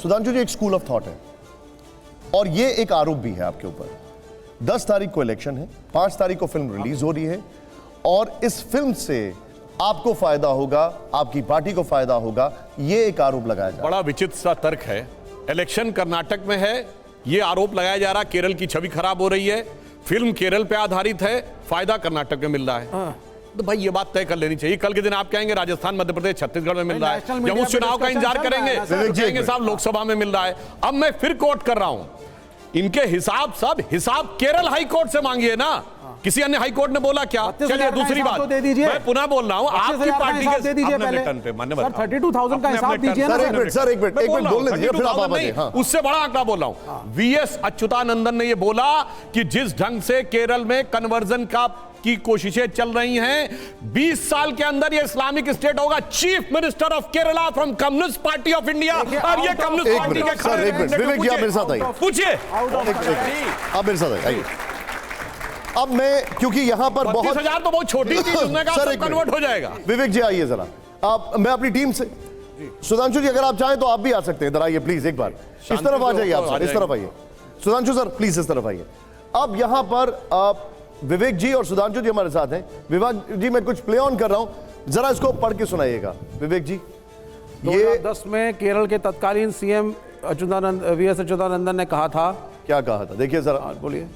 सुधांशु जी, एक school of thought है और ये एक आरोप भी है आपके ऊपर। 10 तारीख को इलेक्शन है, 5 तारीख को फिल्म रिलीज हो रही है और इस फिल्म से आपको फायदा होगा, आपकी पार्टी को फायदा होगा, ये एक आरोप लगाया जा रहा है। बड़ा विचित्र सा तर्क है। इलेक्शन कर्नाटक में है, ये आरोप लगाया जा रहा केरल की छवि खराब हो रही है, फिल्म केरल पे आधारित है, फायदा कर्नाटक में मिल रहा है। तो भाई ये बात तय कर लेनी चाहिए। कल के दिन आप कहेंगे राजस्थान, मध्य प्रदेश, छत्तीसगढ़ में मिल रहा है, जब उस चुनाव का इंतजार करेंगे कहेंगे साहब लोकसभा में मिल रहा है। अब मैं फिर कोट कर रहा हूं, इनके हिसाब केरल हाई कोर्ट से मांगिए ना, किसी अन्य हाई कोर्ट ने बोला क्या? चलिए दूसरी बात तो दे दीजिए। मैं पुनः बोल रहा हूं, आपकी पार्टी के दे दीजिए पहले सर 32,000 का हिसाब दीजिए ना सर। एक मिनट बोलने दीजिए, फिर आप आगे। हाँ। उससे बड़ा आंकड़ा बोल रहा हूं। वीएस अच्युतानंदन ने यह बोला कि जिस ढंग से केरल में कन्वर्जन की कोशिशें चल रही हैं, 20 साल के अंदर ये इस्लामिक स्टेट होगा। Chief minister of Kerala from communist party of India, और ये कम्युनिस्ट पार्टी के सर एक मिनट, विवेक जी आप मेरे साथ आइए, पूछिए आप मेरे साथ आइए। अब मैं, क्योंकि यहां पर 32,000 तो बहुत छोटी चीज, उसने कहा सब कन्वर्ट हो जाएगा। विवेक जी आइए जरा, आप, मैं अपनी टीम से, सुधांशु जी अगर आप चाहें तो आप भी आ सकते हैं, इधर आइए प्लीज, एक बार इस तरफ आ जाइए आप सर, इस तरफ आइए। सुधांशु सर प्लीज इस तरफ आइए। अब यहां पर विवेक जी और सुधांशु जी हमारे साथ हैं। विवेक जी मैं कुछ प्ले ऑन कर रहा हूं, जरा इसको पढ़ के सुनाइएगा विवेक जी। 2010 में केरल के तत्कालीन सीएम वीएस अच्युतानंदन ने कहा था, क्या कहा था? देखिए सर, बोलिए।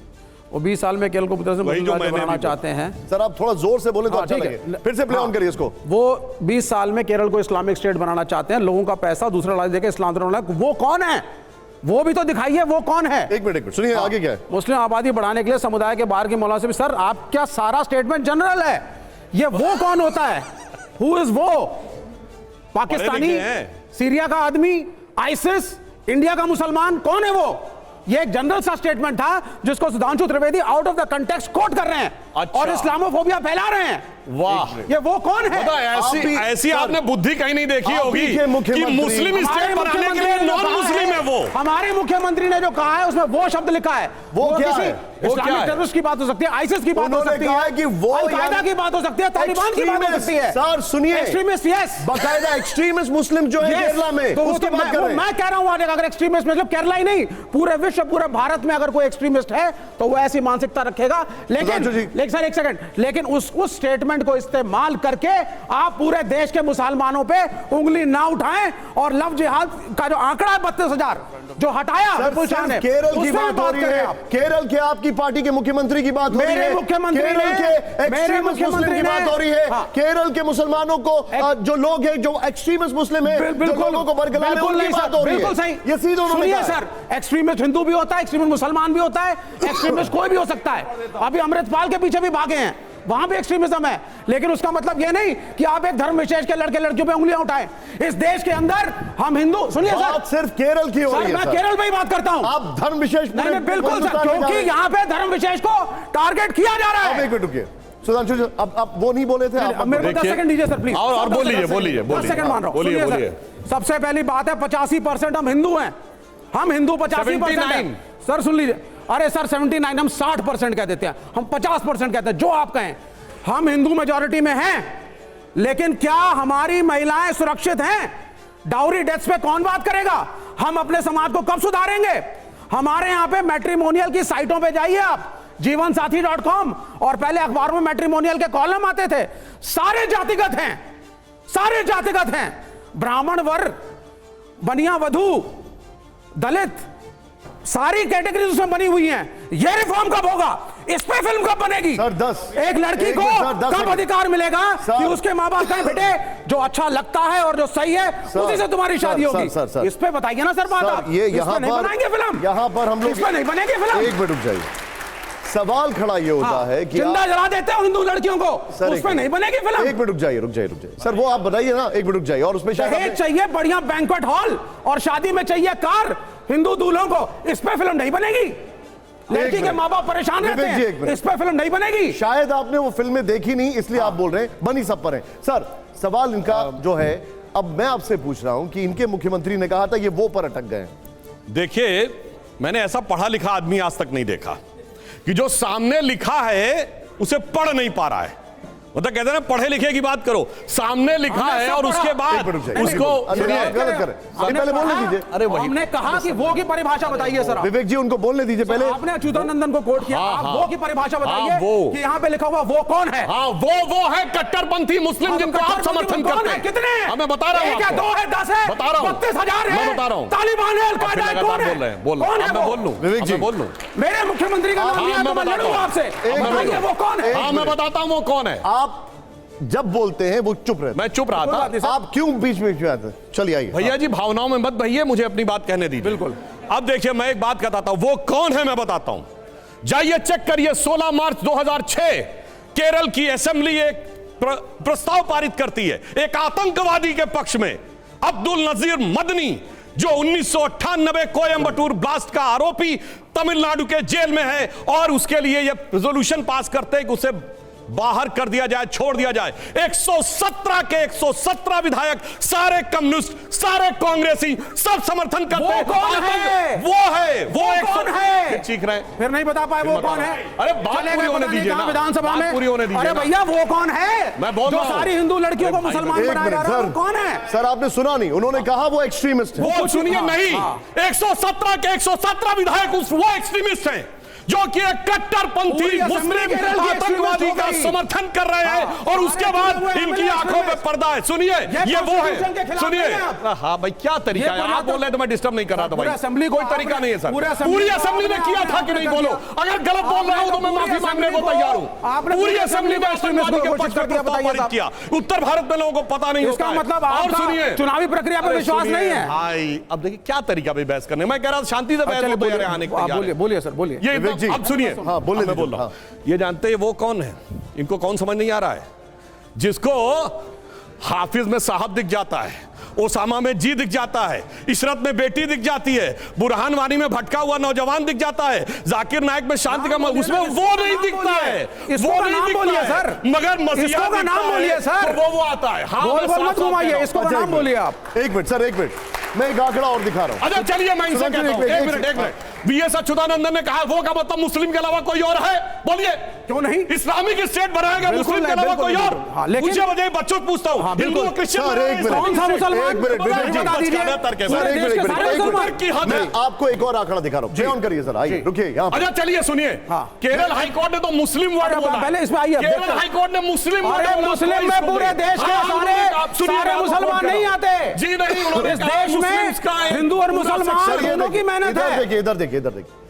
वो 20 साल में केरल को बनाना चाहते हैं। सर आप थोड़ा जोर से बोले तो अच्छा लगे, फिर से प्ले ऑन करिए इसको। वो 20 साल में केरल को इस्लामिक स्टेट बनाना चाहते हैं, लोगों का पैसा दूसरा राज्य देकर इस्लाम, वो कौन है? वो भी तो दिखाइए, वो कौन है? एक मिनट सुनिए, आगे क्या है? मुस्लिम आबादी बढ़ाने के लिए समुदाय के बाहर के मौलाना से भी। सर आप क्या सारा स्टेटमेंट जनरल है? ये वो कौन होता है? हु इज वो? पाकिस्तानी, सीरिया का आदमी, आईसिस, इंडिया का मुसलमान, कौन है वो? ये एक जनरल सा स्टेटमेंट था जिसको Sudhanshu Trivedi out of the context quote कर रहे हैं। अच्छा। और इस्लामोफोबिया फैला रहे हैं। वाह, ये वो कौन है? ऐसी आपने बुद्धि कहीं नहीं देखी होगी कि मुस्लिम स्टेट बनाने के लिए नॉन मुस्लिम है वो। हमारे मुख्यमंत्री ने जो कहा है उसमें वो शब्द लिखा है। वो क्या है? इस्लामिक टेररिस्ट की बात हो सकती है, आईसिस की बात हो सकती है, कि वो अल-कायदा की बात हो सकती है, तालिबान की बात हो सकती है। सर सुनिए, एक्सट्रीमिस्ट, यस, बाकायदा एक्सट्रीमिस्ट मुस्लिम जो है केरला में, तो उसकी बात कर रहे हैं। मैं कह रहा हूं अगर एक्सट्रीमिस्ट मतलब केरला ही नहीं, पूरे विश्व, पूरे भारत में अगर कोई एक्सट्रीमिस्ट है तो वो ऐसी मानसिकता रखेगा। लेकिन सर एक सेकंड, लेकिन उस स्टेटमेंट को इस्तेमाल करके आप पूरे देश के मुसलमानों पे उंगली ना उठाएं और लव जिहाद का जो आंकड़ा है 32,000 जो हटाया, केरल की बात हो रही है, केरल के आपकी पार्टी के मुख्यमंत्री की बात हो रही है, मेरे मुख्यमंत्री की बात हो रही है, केरल के मुसलमानों को जो लोग हैं जो एक्सट्रीमिस्ट मुस्लिम है, जो लोगों को बरगला रहे हैं, उनकी बात हो रही है। बिल्कुल सही, ये सीधे उन्होंने कहा। सर एक्सट्रीमिस्ट हिंदू भी होता है, एक्सट्रीमिस्ट मुसलमान भी होता है, एक्सट्रीमिस्ट कोई भी हो सकता है। अभी अमृतपाल के पीछे भी भागे हैं, वहां भी एक्सट्रीमिज्म है, लेकिन उसका मतलब यह नहीं कि आप एक धर्म विशेष के लड़के लड़कियों पे उंगलियां उठाएं। इस देश के अंदर हम हिंदू, सुनिए सर, सिर्फ केरल की हो रही है। मैं केरल में ही बात करता हूं। आप धर्म विशेष, नहीं बिल्कुल सर, क्योंकि यहां पे धर्म विशेष को टारगेट किया जा रहा है। एक मिनट रुकिए सुधांशु जी, अब आप वो नहीं बोले थे, आप मेरे को 10 सेकंड दीजिए सर प्लीज। और बोलिए 10 सेकंड मान रहा हूं। सुनिए सर, सबसे पहली बात है 85% हम हिंदू हैं, हम हिंदू 85% हैं। सर सुन लीजिए, अरे सर 79, हम 60% कह देते हैं, हम 50% कहते हैं, जो आप कहें। हम हिंदू मेजॉरिटी में हैं, लेकिन क्या हमारी महिलाएं सुरक्षित हैं? डाउरी डेथ्स पे कौन बात करेगा? हम अपने समाज को कब सुधारेंगे? हमारे यहां पे मैट्रिमोनियल की साइटों पे जाइए आप, जीवनसाथी.com, और पहले अखबार में मैट्रिमोनियल के कॉलम आते थे, सारे जातिगत हैं, सारे जातिगत हैं, ब्राह्मण वर्ग, बनिया वधू, दलित, सारी कैटेगरीज उसमें बनी हुई हैं। ये रिफॉर्म कब होगा? इस पे फिल्म कब बनेगी? सर 10 एक लड़की को कब अधिकार मिलेगा कि उसके माँ बाप कहें बेटे जो अच्छा लगता है और जो सही है उसी से तुम्हारी शादी होगी? इस पे बताइए ना सर बात। आप ये यहाँ नहीं बनाएंगे फिल्म, यहाँ पर हम लोग इस पे नहीं बनेगी फिल्म। एक मिनट रुक जाइए, सवाल खड़ा ये होता है कि जिंदा जला देते हो हिंदू लड़कियों को, उस पे नहीं बनेगी फिल्म। एक मिनट रुक जाइए सर, वो आप बताइए ना, एक मिनट रुक जाइए। और उसमें दहेज चाहिए, बढ़िया बैंक्वेट हॉल, और शादी में चाहिए कार हिंदू दूल्हों को, इस पे फिल्म नहीं बनेगी। लड़की के माँ बाप परेशान रहते हैं, इस पे फिल्म नहीं बनेगी। शायद आपने वो फिल्में देखी नहीं, इसलिए आप बोल रहे हैं, बनी सब पर है। सर सवाल इनका जो है, अब मैं आपसे पूछ रहा हूं कि इनके मुख्यमंत्री ने कहा था ये वो पर अटक गए। देखिए, मैंने ऐसा पढ़ा लिखा आदमी आज तक नहीं देखा कि जो सामने लिखा है उसे पढ़ नहीं पा रहा है। मतलब कहते हैं ना पढ़े लिखे की बात करो, सामने लिखा है और उसके बाद उसको गलत करें, पहले बोलने दीजिए। अरे वही हमने कहा कि वो की परिभाषा बताइए सर। विवेक जी उनको बोलने दीजिए पहले। आपने अच्युतानंदन को कोट किया, आप वो की परिभाषा बताइए कि यहाँ पे लिखा हुआ वो कौन है। हाँ वो है कट्टरपंथी मुस्लिम जिनको आप समर्थन करते हैं। कितने? मैं बता रहा हूँ, एक है, दो है, 10 है, बता रहा हूँ, 32,000 है। मैं बता रहा हूँ, तालिबान है, अल-कायदा है, कौन है? बोल कौन है? मैं बोल लूं, विवेक जी बोल लूं। मेरे मुख्यमंत्री का नाम लिया तो मैं लड़ूंगा आपसे। बताइए वो कौन है? हाँ मैं बताता हूँ वो कौन है। आप जब बोलते हैं वो चुप रहते मैं चुप रहा था, आप क्यों बीच में आते हैं? चलिए आइए। भैया जी भावनाओं में मत भैया, मुझे अपनी बात कहने दीजिए। बिल्कुल। अब देखिए मैं एक बात बताता हूं, वो कौन है मैं बताता हूं। जाइए चेक करिए, 16 मार्च 2006 केरल की असेंबली एक प्रस्ताव पारित करती है एक आतंकवादी के पक्ष में, अब्दुल नजीर मदनी, जो 1998 कोयंबटूर ब्लास्ट का आरोपी तमिलनाडु के जेल में है, और उसके लिए यह रेजोल्यूशन पास करते हैं कि उसे बाहर कर दिया जाए, छोड़ दिया जाए। 117 के 117 विधायक, सारे कम्युनिस्ट, सारे कांग्रेसी, सब समर्थन करते हैं। कौन है? वो कौन है? चीख रहे हैं, फिर नहीं बता पाए वो कौन है? अरे बात पूरी होने दीजिए ना, विधानसभा में पूरी होने दीजिए। अरे भैया वो कौन है? मैं बोल जो रहा हूं। सारी हिंदू लड़कियों को मुसलमान एक बनाया जा मिनट रहा है, सर, वो कौन है? सर आपने सुना नहीं, उन्होंने कहा वो एक्सट्रीमिस्ट है। वो सुनिए नहीं, 117 के 117 विधायक वो एक्सट्रीमिस्ट हैं जो कि एक कट्टरपंथी मुस्लिम आतंकवादी का समर्थन कर रहे हैं, और उसके बाद इनकी आंखों पे पर्दा है। सुनिए ये वो है, सुनिए। हाँ भाई क्या तरीका है, आप बोल रहे हैं तो मैं डिस्टर्ब नहीं कर रहा था भाई। असेंबली कोई तरीका नहीं है सर, पूरी असेंबली ने किया था कि नहीं बोलो। अगर गलत बोल रहा हूं तो मैं माफी मांगने को तैयार हूं। पूरी असेंबली में आतंकवादी के पक्ष में प्रस्ताव पारित किया। उत्तर भारत में लोगों को पता नहीं होता है। मतलब और सुनिए, चुनावी प्रक्रिया पर विश्वास नहीं है भाई। अब देखिए क्या तरीका भाई बहस करने, मैं कह रहा शांति से बहस होते यार आने के। बोलिए सर, बोलिए। ये अब सुनिए, बोले मैं बोल रहा हूं, ये जानते हैं वो कौन है? इनको कौन समझ नहीं आ रहा है? जिसको हाफिज में साहब दिख जाता है, ओसामा में जी दिख जाता है, इशरत में बेटी दिख जाती है, बुरहान वानी में भटका हुआ नौजवान दिख जाता है, जाकिर नायक में शांति का, उसमें वो नहीं दिखता है। वो नहीं दिखता सर, मगर मसीहा का नाम बोलिए सर, वो आता है। हाँ मत घुमाइए, इसको नाम बोलिए आप। एक मिनट सर, एक मिनट, मैं एक आंकड़ा और दिखा रहा हूं। अच्छा चलिए मैं इनसे कहता हूं, एक मिनट। बीएस अच्युतानंदन ने कहा वो का मतलब मुस्लिम के अलावा कोई और है? बोलिए क्यों नहीं? इस्लामिक स्टेट बनाएगा मुस्लिम के अलावा कोई और? मुझे वजह बच्चों पूछता हूं, हिंदू और क्रिश्चियन कौन सा मुसलमान? मैं आपको एक और आंकड़ा दिखा रहा हूं, ऑन करिए सर, आइए रुकिए यहाँ। अच्छा चलिए सुनिए, केरल हाईकोर्ट ने तो मुस्लिम वर्ड बोला, पहले इसमें आइए। केरल हाईकोर्ट ने मुस्लिम मुस्लिम में पूरे देश के सारे मुसलमान नहीं आते जी नहीं, इस देश में हिंदू और मुसलमान दोनों की मेहनत है। इधर देखिए, इधर देखिए, इधर देखिए।